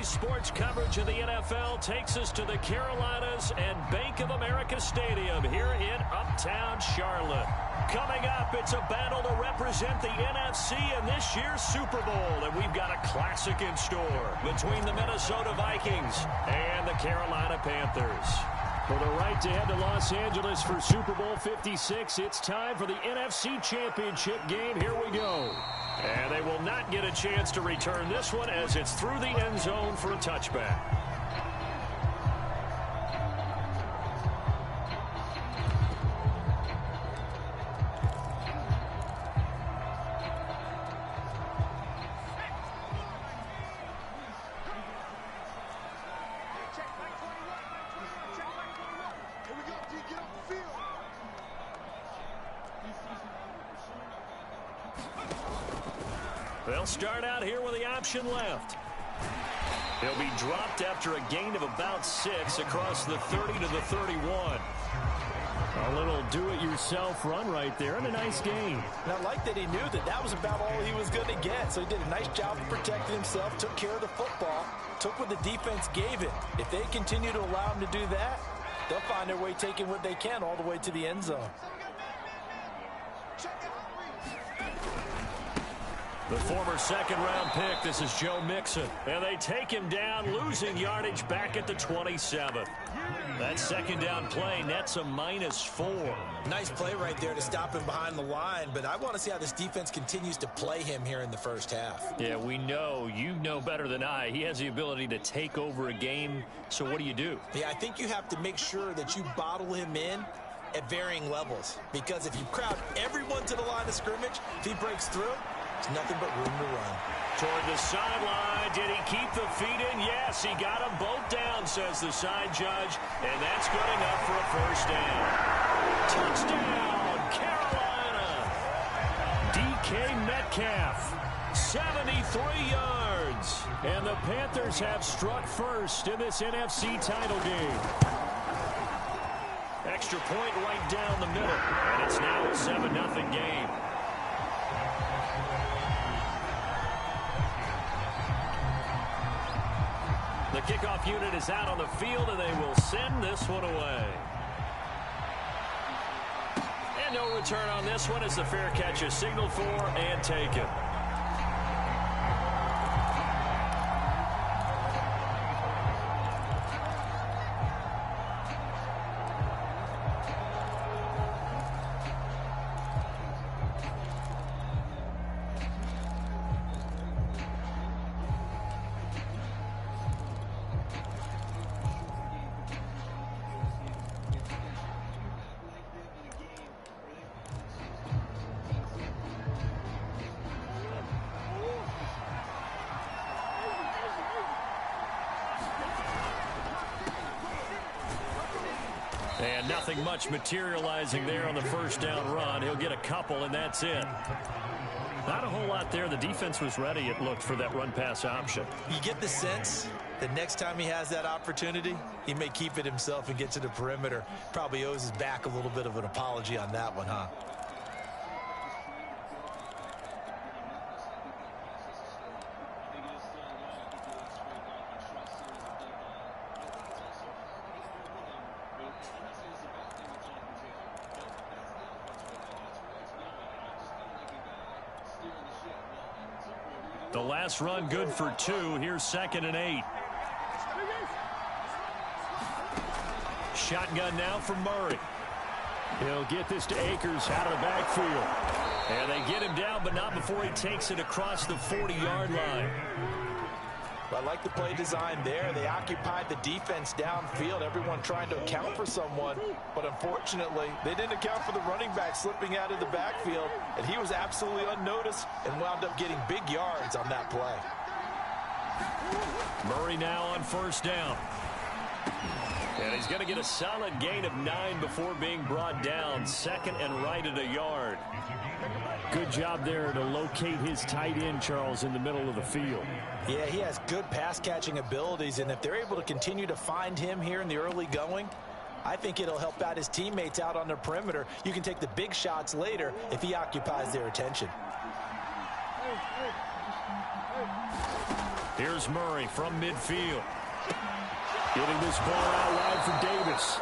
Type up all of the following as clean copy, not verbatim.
Today's sports coverage of the NFL takes us to the Carolinas and Bank of America Stadium here in Uptown Charlotte. Coming up, it's a battle to represent the NFC in this year's Super Bowl, and we've got a classic in store between the Minnesota Vikings and the Carolina Panthers. For the right to head to Los Angeles for Super Bowl 56, it's time for the NFC Championship game. Here we go. And they will not get a chance to return this one as it's through the end zone for a touchback. They'll start out here with the option left. He'll be dropped after a gain of about 6 across the 30 to the 31. A little do-it-yourself run right there and a nice gain. And I like that he knew that that was about all he was going to get. So he did a nice job of protecting himself, took care of the football, took what the defense gave him. If they continue to allow him to do that, they'll find their way taking what they can all the way to the end zone. The former second-round pick, this is Joe Mixon. And they take him down, losing yardage back at the 27th. That second down play nets a -4. Nice play right there to stop him behind the line, but I want to see how this defense continues to play him here in the first half. Yeah, we know, you know better than I, he has the ability to take over a game, so what do you do? Yeah, I think you have to make sure that you bottle him in at varying levels, because if you crowd everyone to the line of scrimmage, if he breaks through, there's nothing but room to run. Toward the sideline, did he keep the feet in? Yes, he got them both down, says the side judge, and that's good enough for a first down. Touchdown, Carolina! DK Metcalf, 73 yards. And the Panthers have struck first in this NFC title game. Extra point right down the middle, and it's now a 7-0 game. The kickoff unit is out on the field, and they will send this one away. And no return on this one as the fair catch is signaled for and taken. And nothing much materializing there on the first down run. He'll get a couple, and that's it. Not a whole lot there. The defense was ready, it looked, for that run-pass option. You get the sense that next time he has that opportunity, he may keep it himself and get to the perimeter. Probably owes his back a little bit of an apology on that one, huh? The last run good for 2. Here's 2nd and 8. Shotgun now for Murray. He'll get this to Akers out of the backfield. And they get him down, but not before he takes it across the 40-yard line. Well, I like the play design there. They occupied the defense downfield, everyone trying to account for someone. But unfortunately, they didn't account for the running back slipping out of the backfield. And he was absolutely unnoticed and wound up getting big yards on that play. Murray now on first down. And he's going to get a solid gain of 9 before being brought down. 2nd and right at a yard. Good job there to locate his tight end, Charles, in the middle of the field. Yeah, he has good pass-catching abilities, and if they're able to continue to find him here in the early going, I think it'll help out his teammates out on the perimeter. You can take the big shots later if he occupies their attention. Here's Murray from midfield. Getting this ball out wide for Davis.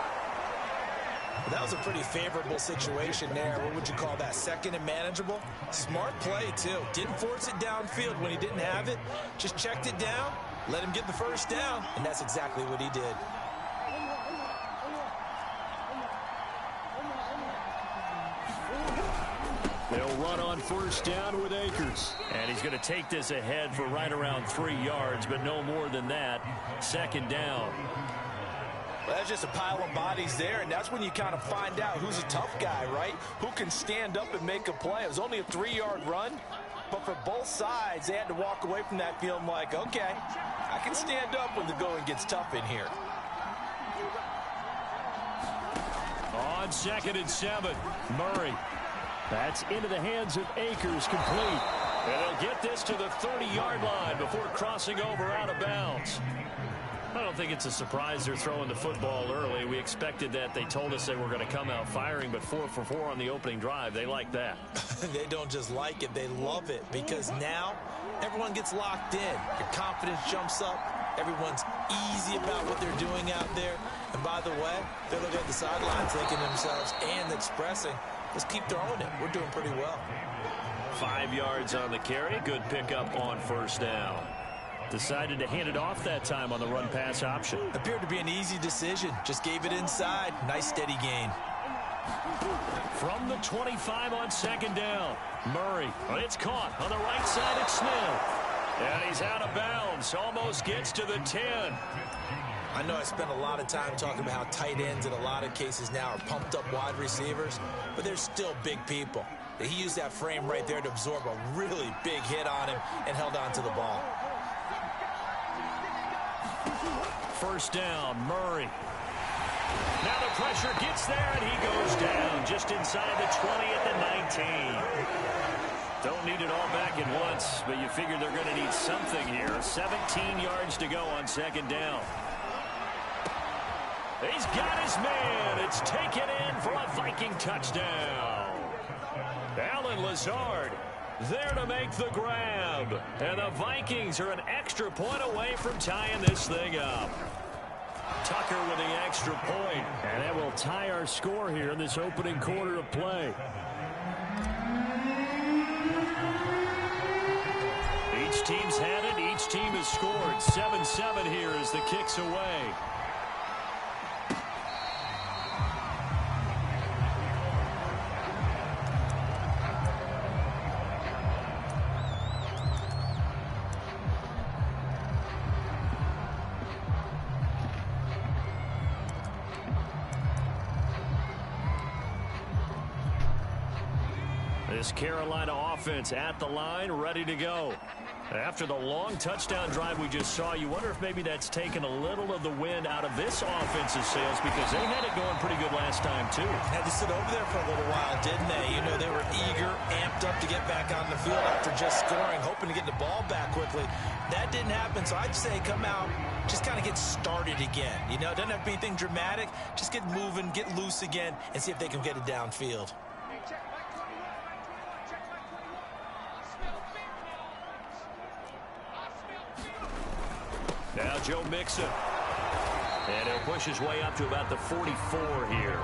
That was a pretty favorable situation there. What would you call that? Second and manageable? Smart play, too. Didn't force it downfield when he didn't have it. Just checked it down, let him get the first down, and that's exactly what he did. They'll run on first down with Akers. And he's going to take this ahead for right around 3 yards, but no more than that. Second down. Well, that's just a pile of bodies there, and that's when you kind of find out who's a tough guy, right? Who can stand up and make a play. It was only a 3-yard run, but for both sides, they had to walk away from that feeling like, okay, I can stand up when the going gets tough in here. On 2nd and 7, Murray. That's into the hands of Akers, complete. And they'll get this to the 30-yard line before crossing over out of bounds. I don't think it's a surprise they're throwing the football early. We expected that. They told us they were going to come out firing, but 4 for 4 on the opening drive. They like that. They don't just like it, they love it, because now everyone gets locked in. Your confidence jumps up. Everyone's easy about what they're doing out there. And by the way, they're looking at the sidelines thinking to themselves and expressing, let's keep throwing it. We're doing pretty well. 5 yards on the carry. Good pickup on first down. Decided to hand it off that time on the run-pass option. Appeared to be an easy decision. Just gave it inside. Nice steady gain. From the 25 on second down. Murray. It's caught on the right side of Smith. And he's out of bounds. Almost gets to the 10. I know I spent a lot of time talking about how tight ends in a lot of cases now are pumped up wide receivers, but they're still big people. He used that frame right there to absorb a really big hit on him and held on to the ball. First down, Murray. Now the pressure gets there, and he goes down just inside the 20 at the 19. Don't need it all back at once, but you figure they're going to need something here. 17 yards to go on second down. He's got his man. It's taken in for a Viking touchdown. Alan Lazard there to make the grab. And the Vikings are an extra point away from tying this thing up. Tucker with the extra point. And that will tie our score here in this opening quarter of play. Each team's had it. Each team has scored. 7-7 here as the kick's away. This Carolina offense at the line, ready to go. After the long touchdown drive we just saw, you wonder if maybe that's taken a little of the wind out of this offense's sails, because they had it going pretty good last time, too. Had to sit over there for a little while, didn't they? You know, they were eager, amped up to get back on the field after just scoring, hoping to get the ball back quickly. That didn't happen, so I'd say come out, just kind of get started again. You know, it doesn't have to be anything dramatic. Just get moving, get loose again, and see if they can get it downfield. Now Joe Mixon. And he'll push his way up to about the 44 here.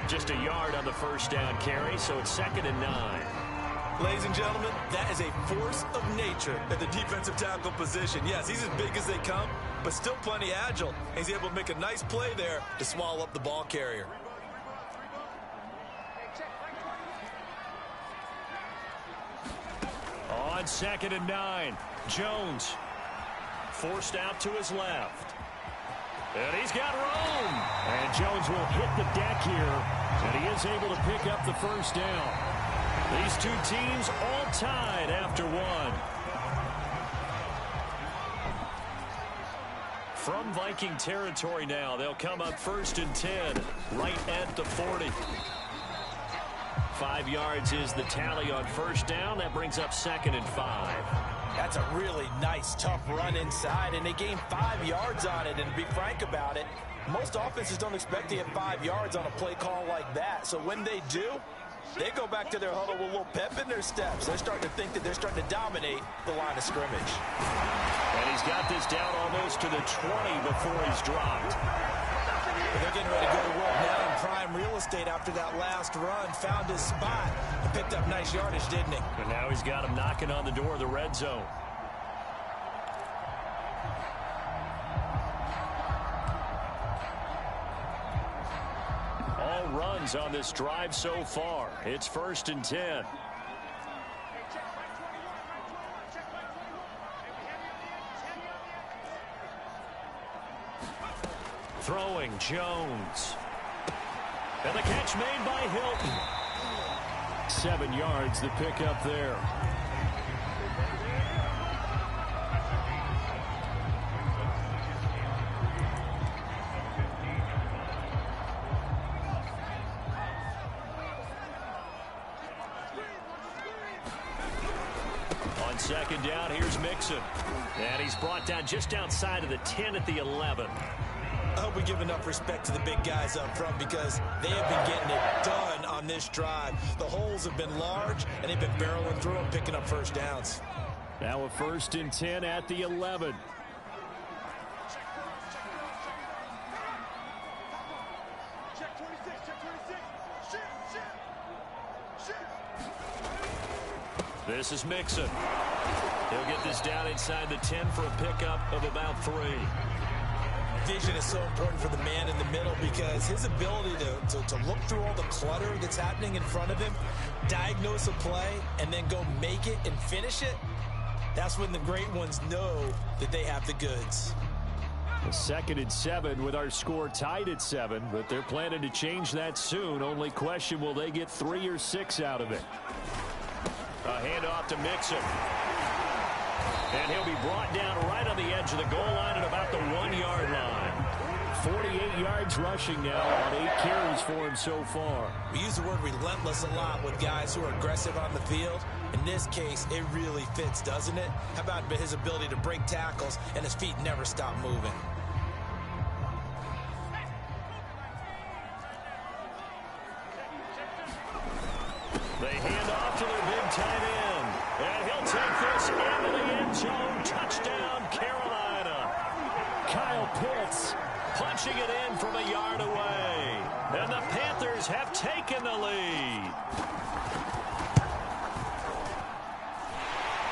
Just a yard on the first down carry, so it's 2nd and 9. Ladies and gentlemen, that is a force of nature at the defensive tackle position. Yes, he's as big as they come, but still plenty agile. He's able to make a nice play there to swallow up the ball carrier. On 2nd and 9, Jones. Forced out to his left. And he's got room. And Jones will hit the deck here. And he is able to pick up the first down. These two teams all tied after one. From Viking territory now, they'll come up 1st and 10, right at the 40. 5 yards is the tally on first down. That brings up 2nd and 5. That's a really nice, tough run inside, and they gained 5 yards on it. And to be frank about it, most offenses don't expect to get 5 yards on a play call like that. So when they do, They go back to their huddle with a little pep in their steps. They're starting to think that they're starting to dominate the line of scrimmage. And he's got this down almost to the 20 before he's dropped. They're getting ready to go to work now in prime real estate after that last run. Found his spot and picked up nice yardage, didn't he? And now he's got him knocking on the door of the red zone. All runs on this drive so far. It's 1st and 10. Throwing Jones. And the catch made by Hilton. 7 yards, the pickup there. On 2nd down, here's Mixon. And he's brought down just outside of the 10 at the 11. I hope we give enough respect to the big guys up front because they have been getting it done on this drive. The holes have been large, and they've been barreling through them, picking up first downs. Now a 1st and 10 at the 11. This is Mixon. He'll get this down inside the 10 for a pickup of about 3. Vision is so important for the man in the middle because his ability to look through all the clutter that's happening in front of him, diagnose a play, and then go make it and finish it, that's when the great ones know that they have the goods. A 2nd and 7 with our score tied at 7, but they're planning to change that soon. Only question, will they get 3 or 6 out of it? A handoff to Mixon. And he'll be brought down right on the edge of the goal line at about the 1-yard line. 48 yards rushing now on 8 carries for him so far. We use the word relentless a lot with guys who are aggressive on the field. In this case, it really fits, doesn't it? How about his ability to break tackles and his feet never stop moving? They hand off to their big tight end. And he'll take this into the end zone. Touchdown, Carolina. Kyle Pitts punching it in from a yard away. And the Panthers have taken the lead.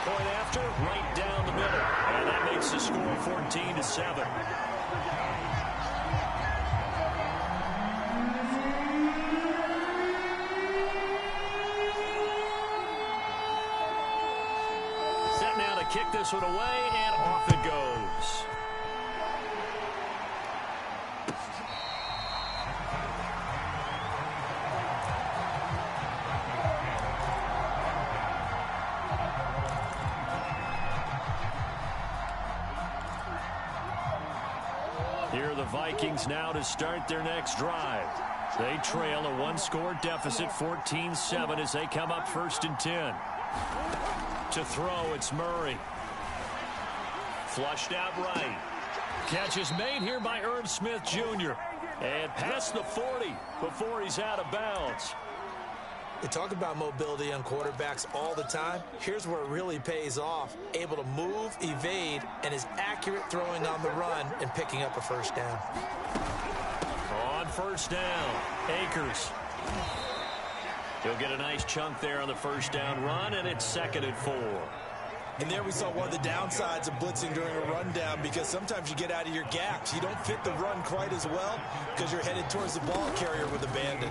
Point after, right down the middle. And that makes the score 14-7. Kick this one away, and off it goes. Here are the Vikings now to start their next drive. They trail a 1-score deficit, 14-7, as they come up 1st and 10. To throw, it's Murray. Flushed out right. Catch is made here by Irv Smith Jr. And past the 40 before he's out of bounds. They talk about mobility on quarterbacks all the time. Here's where it really pays off. Able to move, evade, and is accurate throwing on the run and picking up a first down. On 1st down, Akers. He'll get a nice chunk there on the 1st down run, and it's 2nd and 4. And there we saw one of the downsides of blitzing during a rundown because sometimes you get out of your gaps. You don't fit the run quite as well because you're headed towards the ball carrier with abandon.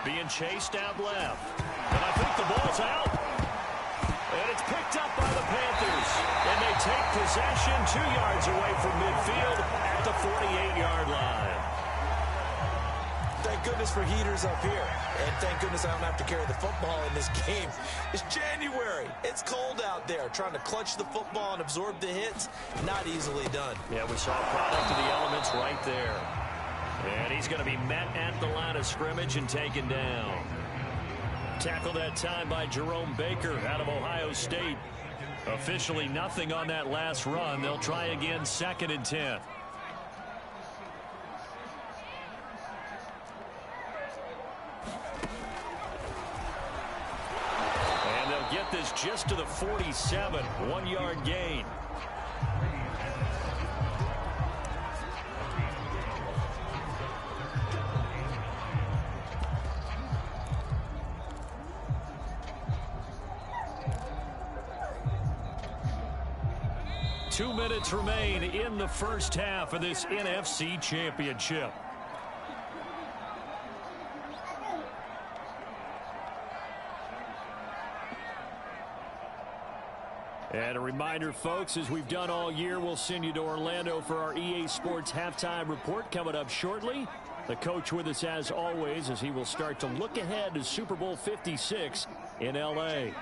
Being chased out left. And I think the ball's out. And it's picked up by the Panthers. And they take possession 2 yards away from midfield at the 48-yard line. Thank goodness for heaters up here. And thank goodness I don't have to carry the football in this game. It's January. It's cold out there. Trying to clutch the football and absorb the hits, not easily done. Yeah, we saw a product of the elements right there. And he's going to be met at the line of scrimmage and taken down. Tackled that time by Jerome Baker out of Ohio State. Officially nothing on that last run. They'll try again 2nd and 10. this just to the 47, 1-yard gain. Two minutes remain in the first half of this NFC Championship. And a reminder, folks, as we've done all year, we'll send you to Orlando for our EA Sports halftime report coming up shortly. The coach with us as always as he will start to look ahead to Super Bowl 56 in L.A.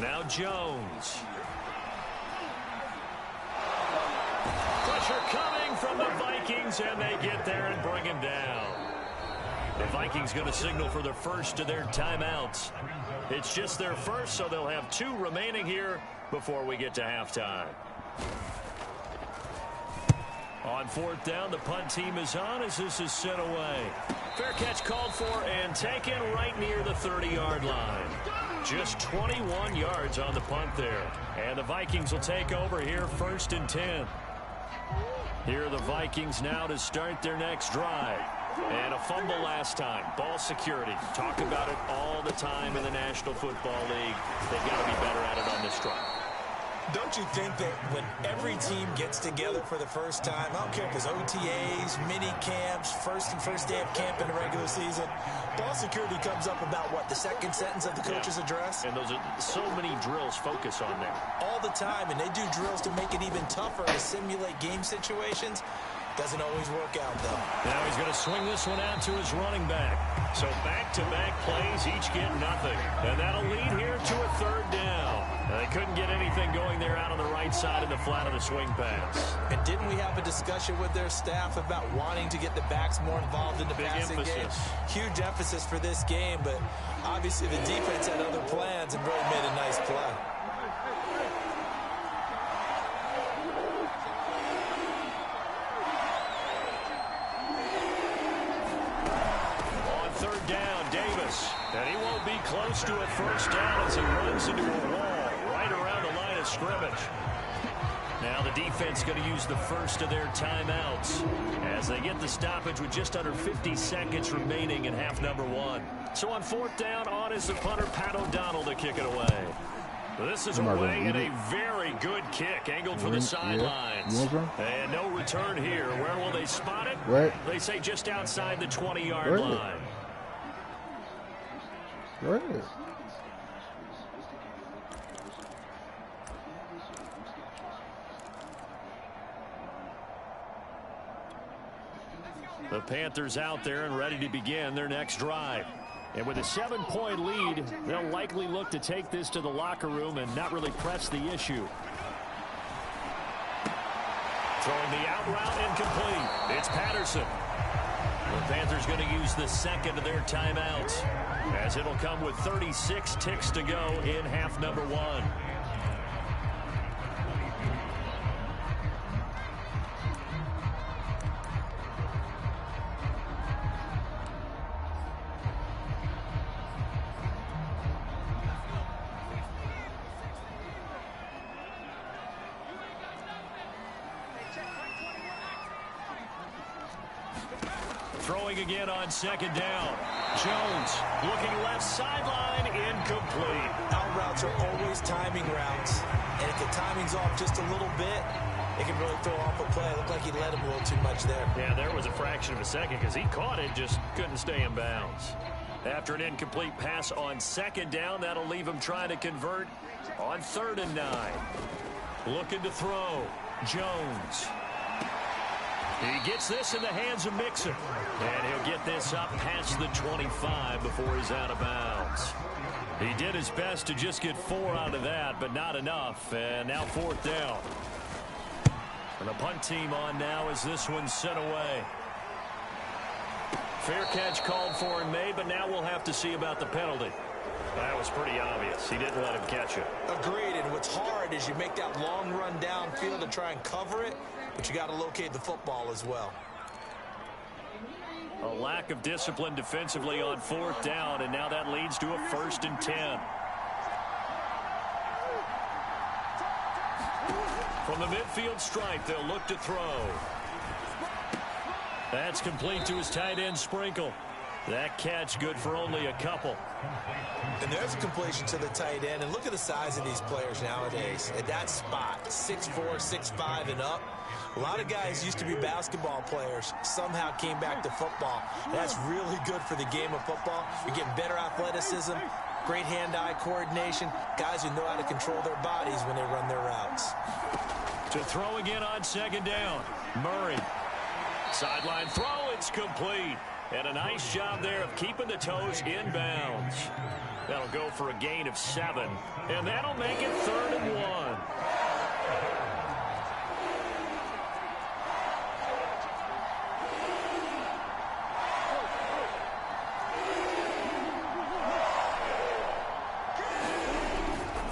Now Jones. Pressure coming from the Vikings, and they get there and bring him down. The Vikings going to signal for their first of their timeouts. It's just their first, so they'll have 2 remaining here before we get to halftime. On 4th down, the punt team is on as this is sent away. Fair catch called for and taken right near the 30-yard line. Just 21 yards on the punt there. And the Vikings will take over here 1st and 10. Here are the Vikings now to start their next drive. And a fumble last time. Ball security. Talk about it all the time in the National Football League. They've got to be better at it on this drive. Don't you think that when every team gets together for the first time, I don't care if it's OTAs, mini camps, first day of camp in the regular season, ball security comes up about what, the second sentence of the coach's address? And those are so many drills focus on that. All the time, and they do drills to make it even tougher to simulate game situations. Doesn't always work out, though. Now he's going to swing this one out to his running back. So back-to-back plays, each get nothing. And that'll lead here to a 3rd down. And they couldn't get anything going there out on the right side of the flat of the swing pass. And didn't we have a discussion with their staff about wanting to get the backs more involved in the passing game? Huge emphasis for this game, but obviously the defense had other plans and really made a nice play. And he won't be close to a 1st down as he runs into a wall right around the line of scrimmage. Now the defense going to use the first of their timeouts as they get the stoppage with just under 50 seconds remaining in half number 1. So on 4th down, on is the punter, Pat O'Donnell, to kick it away. This is away and a very good kick angled for the sidelines. And no return here. Where will they spot it? They say just outside the 20-yard line. Right. The Panthers out there and ready to begin their next drive. And with a 7-point lead, they'll likely look to take this to the locker room and not really press the issue. Throwing the out route incomplete. It's Patterson. The Panthers going to use the second of their timeouts, as it'll come with 36 ticks to go in half number 1. Throwing again on 2nd down. Jones looking left sideline, incomplete. Out routes are always timing routes, and if the timing's off just a little bit, it can really throw off a play. It looked like he let him a little too much there. Yeah, there was a fraction of a second because he caught it, just couldn't stay in bounds. After an incomplete pass on 2nd down, that'll leave him trying to convert on 3rd and 9. Looking to throw. Jones. He gets this in the hands of Mixon. And he'll get this up past the 25 before he's out of bounds. He did his best to just get 4 out of that, but not enough. And now 4th down. And the punt team on now as this one's sent away. Fair catch called for and made, but now we'll have to see about the penalty. That was pretty obvious. He didn't let him catch it. Agreed, and what's hard is you make that long run downfield to try and cover it, but you got to locate the football as well. A lack of discipline defensively on 4th down, and now that leads to a 1st and 10. the midfield stripe, they'll look to throw. That's complete to his tight end, Sprinkle. That catch good for only a couple. And there's a completion to the tight end. And look at the size of these players nowadays. At that spot, 6'4", 6'5", and up. A lot of guys used to be basketball players, somehow came back to football. That's really good for the game of football. You're getting better athleticism, great hand-eye coordination, guys who know how to control their bodies when they run their routes. To throw again on second down, Murray. Sideline throw, it's complete. And a nice job there of keeping the toes inbounds. That'll go for a gain of 7. And that'll make it 3rd and 1.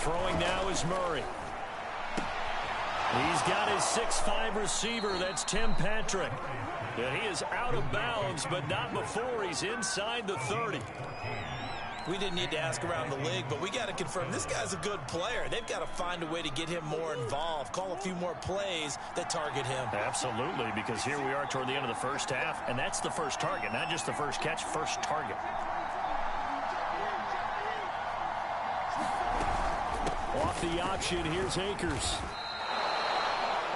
Throwing now is Murray. He's got his 6'5" receiver. That's Tim Patrick. And he is out of bounds, but not before he's inside the 30. We didn't need to ask around the league, but we got to confirm this guy's a good player. They've got to find a way to get him more involved, call a few more plays that target him. Absolutely, because here we are toward the end of the first half, and that's the first target, not just the first catch, first target. Off the option, here's Akers.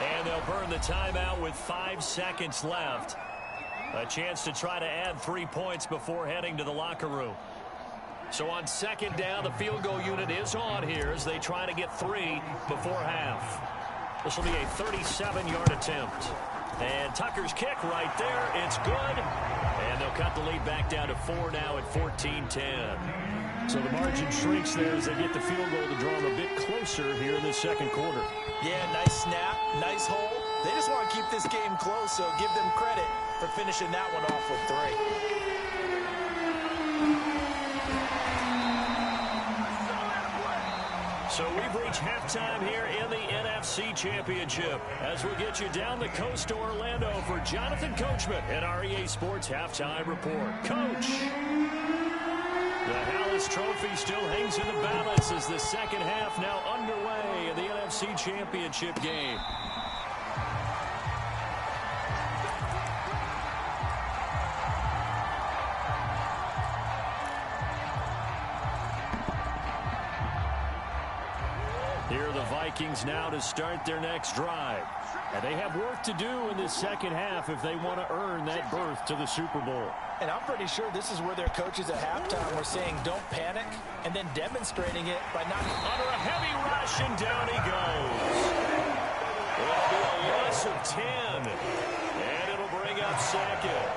And they'll burn the timeout with 5 seconds left. A chance to try to add 3 points before heading to the locker room. So on second down, the field goal unit is on here as they try to get 3 before half. This will be a 37-yard attempt. And Tucker's kick right there. It's good. And they'll cut the lead back down to 4 now at 14-10. So the margin shrinks there as they get the field goal to draw them a bit closer here in the second quarter. Yeah, nice snap, nice hole. They just want to keep this game close, so give them credit for finishing that one off with 3. So we've reached halftime here in the NFC Championship as we get you down the coast to Orlando for Jonathan Coachman at our EA Sports Halftime Report. Coach! The Hallis Trophy still hangs in the balance as the second half now underway in the NFC Championship game. Here are the Vikings now to start their next drive. And they have work to do in this second half if they want to earn that berth to the Super Bowl. And I'm pretty sure this is where their coaches at halftime were saying don't panic and then demonstrating it by not... Under a heavy rush, and down he goes. It'll be a loss of 10. And it'll bring up second.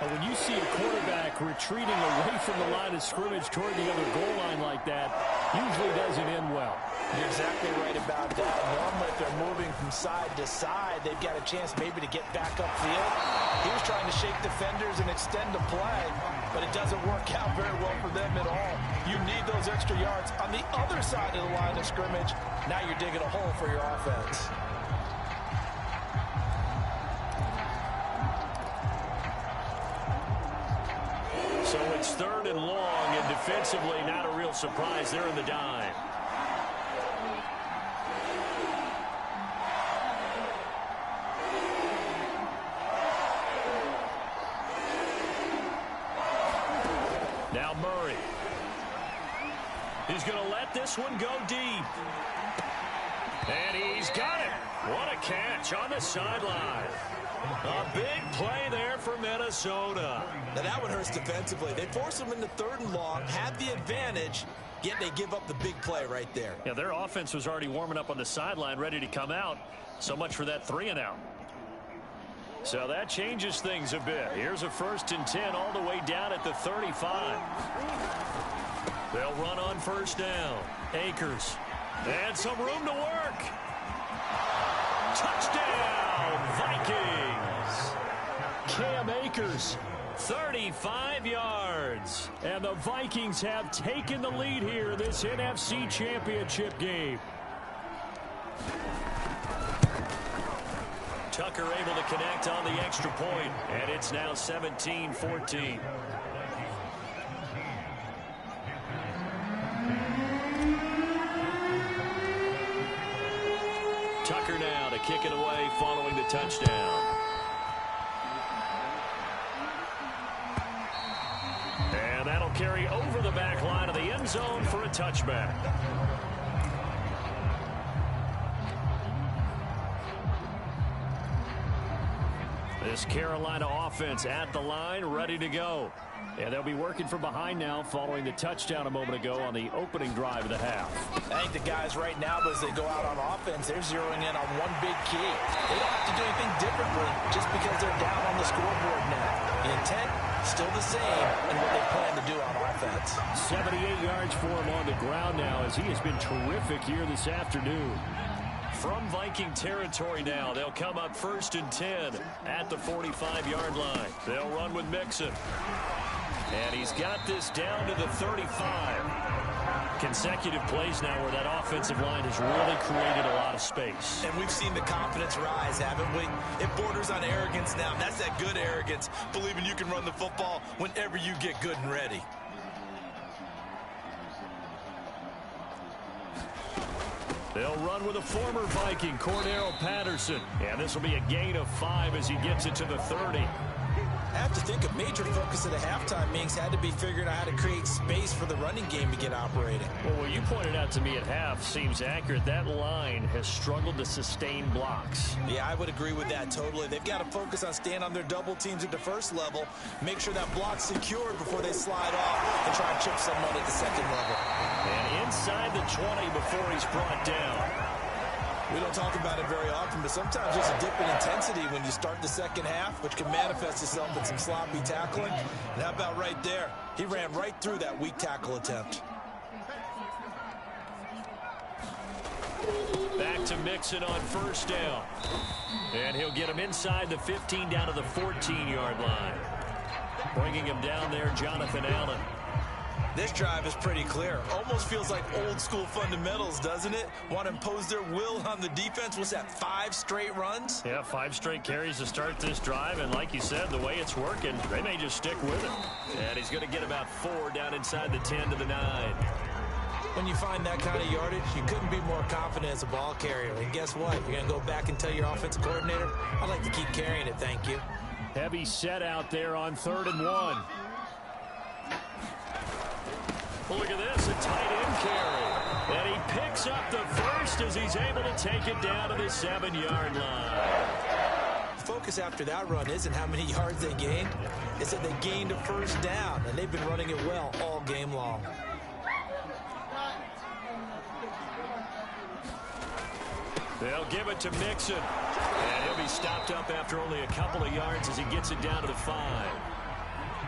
When you see a quarterback retreating away from the line of scrimmage toward the other goal line like that, usually doesn't end well. You're exactly right about that. Normally, if they're moving from side to side, they've got a chance maybe to get back upfield. He was trying to shake defenders and extend the play, but it doesn't work out very well for them at all. You need those extra yards on the other side of the line of scrimmage. Now you're digging a hole for your offense. So it's 3rd and long, and defensively not a real surprise. They're in the dime. Now Murray. He's going to let this one go deep. And he's got it. What a catch on the sideline. A big play there for Minnesota. Now that one hurts defensively. They force them into 3rd and long, have the advantage, yet they give up the big play right there. Yeah, their offense was already warming up on the sideline, ready to come out. So much for that 3 and out. So that changes things a bit. Here's a 1st and 10 all the way down at the 35. They'll run on 1st down. Akers. And some room to work. Touchdown, Vikings. Cam Akers, 35 yards. And the Vikings have taken the lead here in this NFC Championship game. Tucker able to connect on the extra point, and it's now 17-14. Tucker now to following the touchdown. And that'll carry over the back line of the end zone for a touchback. This Carolina offense at the line, ready to go. And they'll be working from behind now following the touchdown a moment ago on the opening drive of the half. I think the guys right now, as they go out on offense, they're zeroing in on one big key. They don't have to do anything differently just because they're down on the scoreboard now. The intent, still the same, and what they plan to do on offense. 78 yards for him on the ground now as he has been terrific here this afternoon. From Viking territory now, they'll come up 1st and 10 at the 45-yard line. They'll run with Mixon. And he's got this down to the 35. Consecutive plays now where that offensive line has really created a lot of space. And we've seen the confidence rise, haven't we? It borders on arrogance now. That's that good arrogance, believing you can run the football whenever you get good and ready. They'll run with a former Viking, Cordero Patterson. And this will be a gain of 5 as he gets it to the 30. I have to think a major focus of the halftime meetings had to be figuring out how to create space for the running game to get operating. Well, what you pointed out to me at half seems accurate. That line has struggled to sustain blocks. Yeah, I would agree with that totally. They've got to focus on staying on their double teams at the first level, make sure that block's secured before they slide off and try and chip someone at the second level. And inside the 20 before he's brought down. We don't talk about it very often, but sometimes there's a dip in intensity when you start the second half, which can manifest itself in some sloppy tackling. And how about right there? He ran right through that weak tackle attempt. Back to Mixon on 1st down. And he'll get him inside the 15 down to the 14-yard line. Bringing him down there, Jonathan Allen. This drive is pretty clear. Almost feels like old school fundamentals, doesn't it? Want to impose their will on the defense. What's that, 5 straight runs? Yeah, 5 straight carries to start this drive. And like you said, the way it's working, they may just stick with it. And he's going to get about 4 down inside the 10 to the 9. When you find that kind of yardage, you couldn't be more confident as a ball carrier. And guess what? You're going to go back and tell your offensive coordinator, I'd like to keep carrying it, thank you. Heavy set out there on 3rd and 1. Well, look at this, a tight end carry. And he picks up the first as he's able to take it down to the 7-yard line. The focus after that run isn't how many yards they gained. It's that they gained a 1st down, and they've been running it well all game long. They'll give it to Mixon. And he'll be stopped up after only a couple of yards as he gets it down to the 5.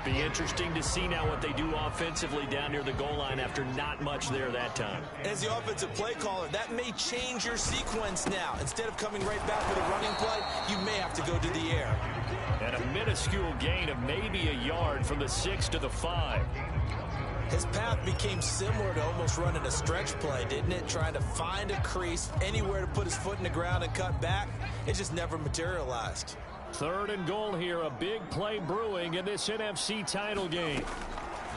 Be interesting to see now what they do offensively down near the goal line after not much there that time. As the offensive play caller, that may change your sequence now. Instead of coming right back with a running play, you may have to go to the air. And a minuscule gain of maybe a yard from the 6 to the 5. His path became similar to almost running a stretch play, didn't it? Trying to find a crease, anywhere to put his foot in the ground and cut back. It just never materialized. 3rd and goal here, a big play brewing in this NFC title game.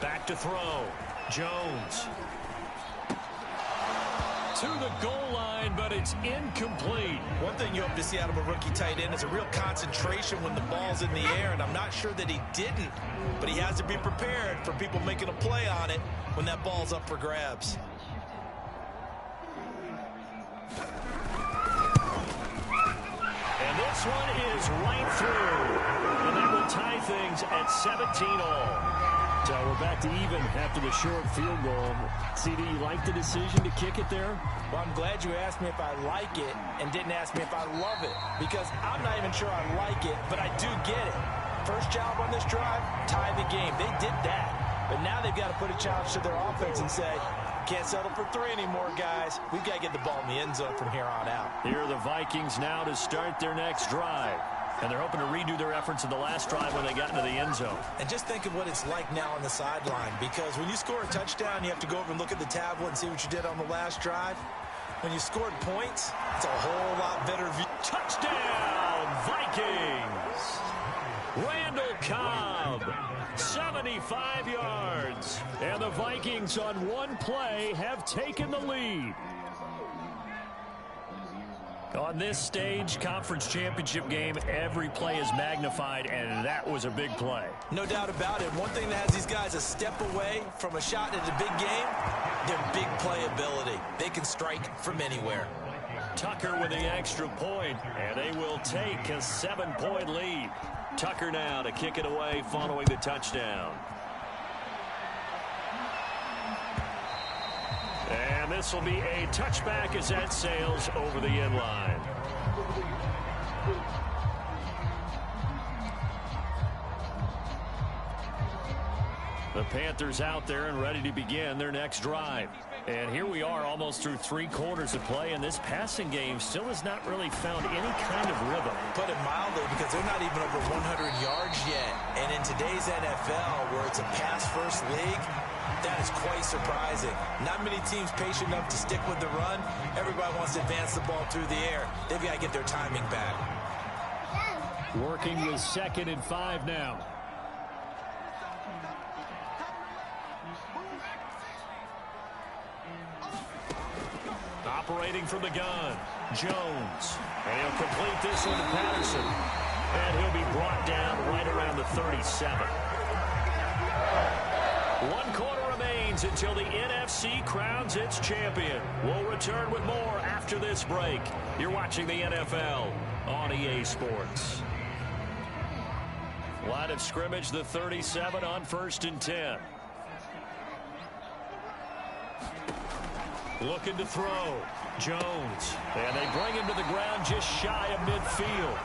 Back to throw. Jones. To the goal line, but it's incomplete. One thing you hope to see out of a rookie tight end is a real concentration when the ball's in the air, and I'm not sure that he didn't, but he has to be prepared for people making a play on it when that ball's up for grabs. This one is right through. And that will tie things at 17-all. So we're back to even after the short field goal. CD, you like the decision to kick it there? Well, I'm glad you asked me if I like it and didn't ask me if I love it. Because I'm not even sure I like it, but I do get it. First job on this drive, tie the game. They did that. But now they've got to put a challenge to their offense and say, can't settle for 3 anymore, guys. We've got to get the ball in the end zone from here on out. Here are the Vikings now to start their next drive. And they're hoping to redo their efforts in the last drive when they got into the end zone. And just think of what it's like now on the sideline. Because when you score a touchdown, you have to go over and look at the tablet and see what you did on the last drive. When you scored points, it's a whole lot better view. Touchdown, Vikings! Randall Cobb, 75 yards. And the Vikings on one play have taken the lead. On this stage, conference championship game, every play is magnified, and that was a big play. No doubt about it. One thing that has these guys a step away from a shot in a big game, their big play ability. They can strike from anywhere. Tucker with the extra point, and they will take a 7-point lead. Tucker now to kick it away following the touchdown. And this will be a touchback as that sails over the end line. The Panthers out there and ready to begin their next drive. And here we are almost through 3 quarters of play, and this passing game still has not really found any kind of rhythm. Put it mildly, because they're not even over 100 yards yet. And in today's NFL, where it's a pass-first league, that is quite surprising. Not many teams patient enough to stick with the run. Everybody wants to advance the ball through the air. They've got to get their timing back. Working with 2nd and 5 now. Operating from the gun, Jones. And he'll complete this one to Patterson. And he'll be brought down right around the 37. 1 quarter remains until the NFC crowns its champion. We'll return with more after this break. You're watching the NFL on EA Sports. Line of scrimmage, the 37 on 1st and 10. Looking to throw. Jones. And they bring him to the ground just shy of midfield.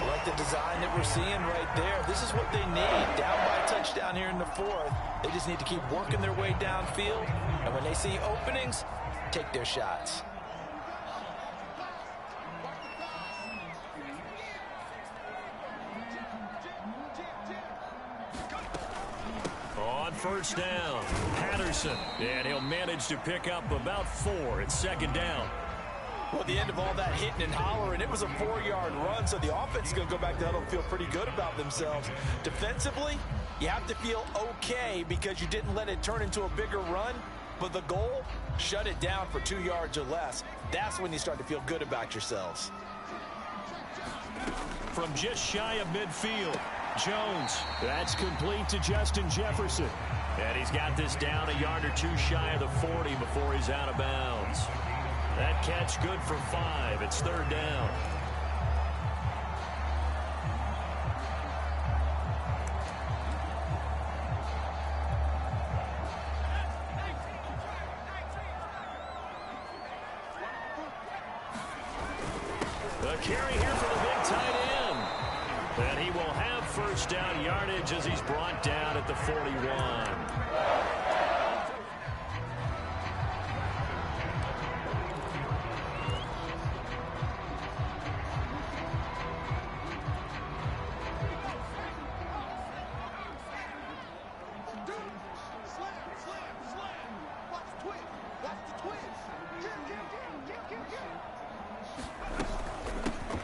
I like the design that we're seeing right there. This is what they need. Down by a touchdown here in the 4th. They just need to keep working their way downfield. And when they see openings, take their shots. On 1st down, Patterson. And he'll manage to pick up about 4 at 2nd down. Well, at the end of all that hitting and hollering, it was a 4-yard run, so the offense is going to go back to huddle and feel pretty good about themselves. Defensively, you have to feel okay because you didn't let it turn into a bigger run, but the goal, shut it down for 2 yards or less. That's when you start to feel good about yourselves. From just shy of midfield, Jones. That's complete to Justin Jefferson. And he's got this down a yard or 2 shy of the 40 before he's out of bounds. That catch good for 5. It's 3rd down. The carry here for the big tight end. And he will have 1st down yardage as he's brought down at the 41.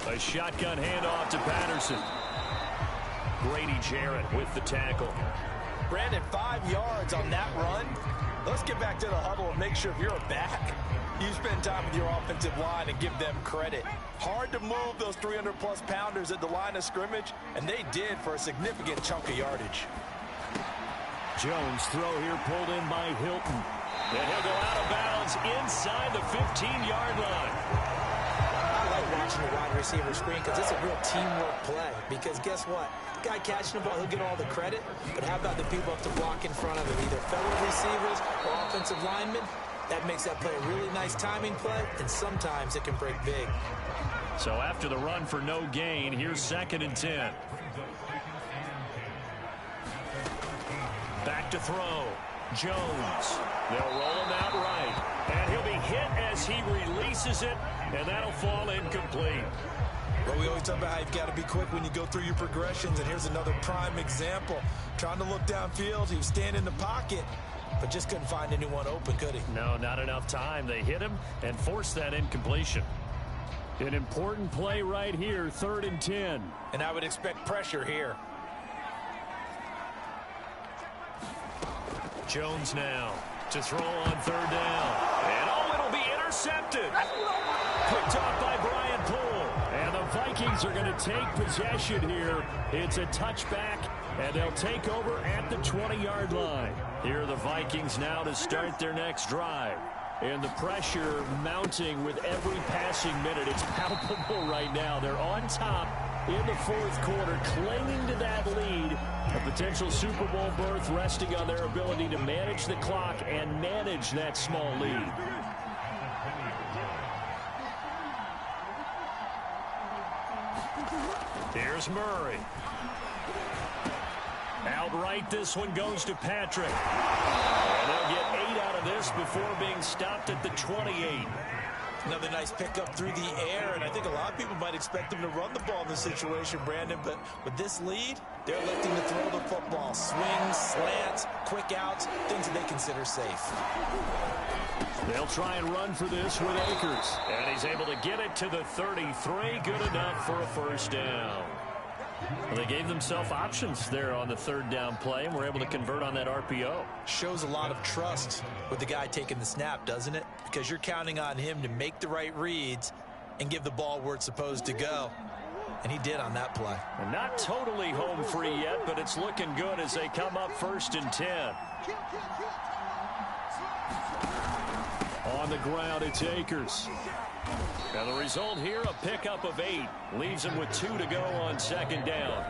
A shotgun handoff to Patterson. Grady Jarrett with the tackle. Brandon, 5 yards on that run. Let's get back to the huddle and make sure if you're a back, you spend time with your offensive line and give them credit. Hard to move those 300-plus pounders at the line of scrimmage, and they did for a significant chunk of yardage. Jones throw here pulled in by Hilton. And he'll go out of bounds inside the 15-yard line. I like watching the wide receiver screen because it's a real teamwork play. Because guess what? The guy catching the ball, he'll get all the credit. But how about the people up to block in front of him, either fellow receivers or offensive linemen? That makes that play a really nice timing play, and sometimes it can break big. So after the run for no gain, here's 2nd and 10. Back to throw. Jones. They'll roll him out right. And he'll be hit as he releases it, and that'll fall incomplete. Well, we always talk about how you've got to be quick when you go through your progressions, and here's another prime example. Trying to look downfield, he was standing in the pocket, but just couldn't find anyone open, could he? No, not enough time. They hit him and forced that incompletion. An important play right here, 3rd and 10. And I would expect pressure here. Jones now to throw on 3rd down. And oh, it'll be intercepted. Picked off by Brian Vikings are going to take possession here. It's a touchback, and they'll take over at the 20-yard line. Here are the Vikings now to start their next drive. And the pressure mounting with every passing minute. It's palpable right now. They're on top in the fourth quarter, clinging to that lead. A potential Super Bowl berth resting on their ability to manage the clock and manage that small lead. Here's Murray. Outright, this one goes to Patrick. And they'll get 8 out of this before being stopped at the 28. Another nice pickup through the air, and I think a lot of people might expect them to run the ball in this situation, Brandon, but with this lead, they're electing to throw the football. Swings, slants, quick outs, things that they consider safe. They'll try and run for this with Akers. And he's able to get it to the 33. Good enough for a first down. Well, they gave themselves options there on the third down play, and were able to convert on that RPO. Shows a lot of trust with the guy taking the snap, doesn't it? Because you're counting on him to make the right reads and give the ball where it's supposed to go. And he did on that play. And not totally home free yet, but it's looking good as they come up 1st and 10. On the ground, it's Akers. Now the result here, a pickup of 8. Leaves them with 2 to go on second down.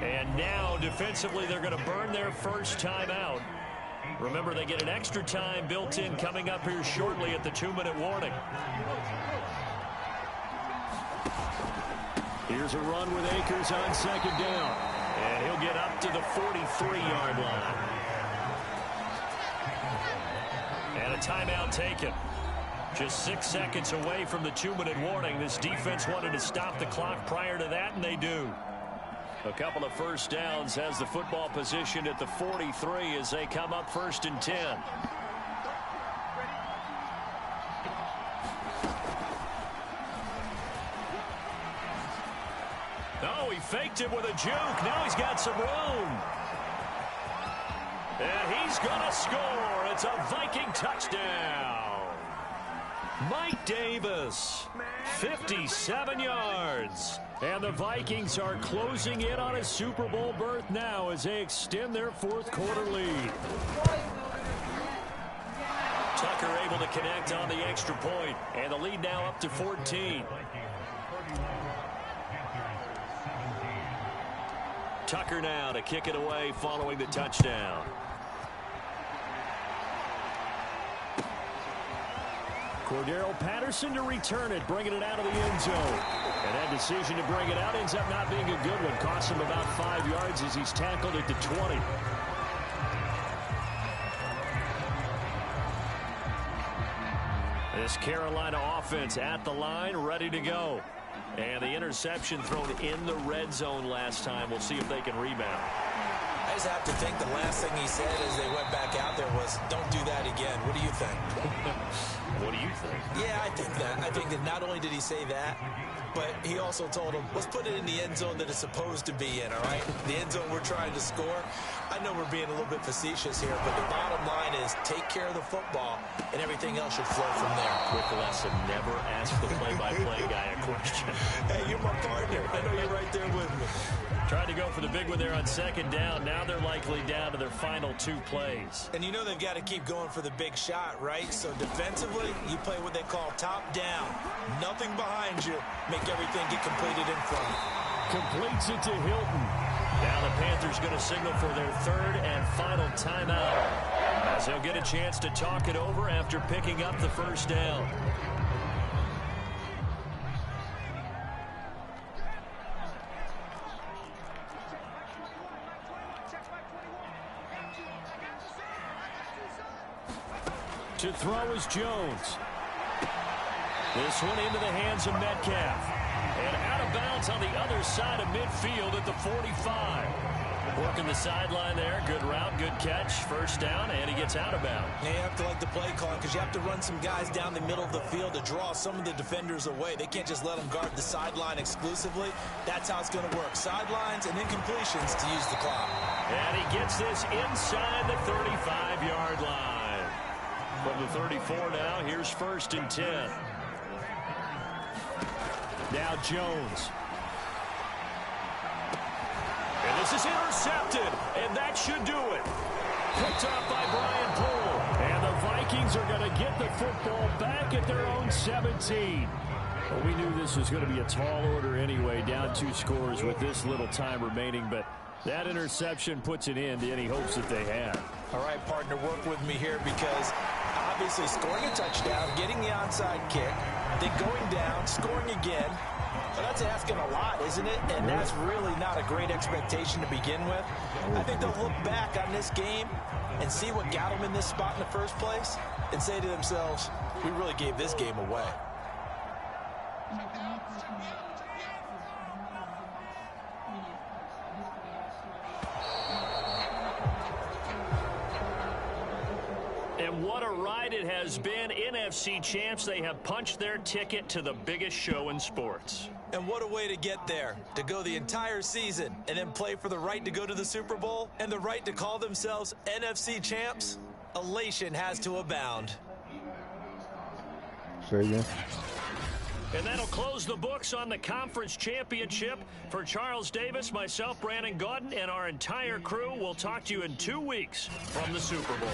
And now, defensively, they're going to burn their first time out. Remember, they get an extra time built in coming up here shortly at the 2-minute warning. Here's a run with Akers on second down. And he'll get up to the 43-yard line. And a timeout taken. Just 6 seconds away from the 2-minute warning. This defense wanted to stop the clock prior to that, and they do. A couple of first downs has the football position at the 43 as they come up 1st and 10. Oh, he faked it with a juke. Now he's got some room. And he's going to score. It's a Viking touchdown. Mike Davis, 57 yards. And the Vikings are closing in on a Super Bowl berth now as they extend their fourth quarter lead. Tucker able to connect on the extra point, and the lead now up to 14. Tucker now to kick it away following the touchdown. Cordero Patterson to return it, bringing it out of the end zone. And that decision to bring it out ends up not being a good one. Costs him about 5 yards as he's tackled at the 20. This Carolina offense at the line, ready to go. And the interception thrown in the red zone last time. We'll see if they can rebound. I just have to think the last thing he said as they went back out there was, don't do that again. What do you think? What do you think? Yeah, I think that. I think that not only did he say that, but he also told him, let's put it in the end zone that it's supposed to be in, all right? The end zone we're trying to score. I know we're being a little bit facetious here, but the bottom line is take care of the football, and everything else should flow from there. Quick lesson, never ask the play-by-play guy a question. Hey, you're my partner. I know you're right there with me. Tried to go for the big one there on second down. Now they're likely down to their final 2 plays. And you know they've got to keep going for the big shot, right? So defensively, you play what they call top down. Nothing behind you. Make everything get completed in front. Completes it to Hilton. Now the Panthers going to signal for their 3rd and final timeout, as they'll get a chance to talk it over after picking up the first down. To throw is Jones. This one into the hands of Metcalf. And out of bounds on the other side of midfield at the 45. Working the sideline there. Good route, good catch. First down, and he gets out of bounds. Yeah, you have to like the play call because you have to run some guys down the middle of the field to draw some of the defenders away. They can't just let them guard the sideline exclusively. That's how it's going to work. Sidelines and incompletions to use the clock. And he gets this inside the 35-yard line. From the 34 now, here's 1st and 10. Now Jones is intercepted, and that should do it. Picked off by Brian Poole. And the Vikings are going to get the football back at their own 17. Well, we knew this was going to be a tall order anyway, down 2 scores with this little time remaining, but that interception puts an end to any hopes that they had. All right, partner, work with me here because obviously scoring a touchdown, getting the onside kick, then going down, scoring again. Well, that's asking a lot, isn't it? And that's really not a great expectation to begin with. I think they'll look back on this game and see what got them in this spot in the first place and say to themselves, we really gave this game away. And what a ride it has been. NFC champs, they have punched their ticket to the biggest show in sports. And what a way to get there, to go the entire season and then play for the right to go to the Super Bowl and the right to call themselves NFC champs. Elation has to abound. Say again. And that'll close the books on the conference championship. For Charles Davis, myself, Brandon Gaudin, and our entire crew, we'll talk to you in 2 weeks from the Super Bowl.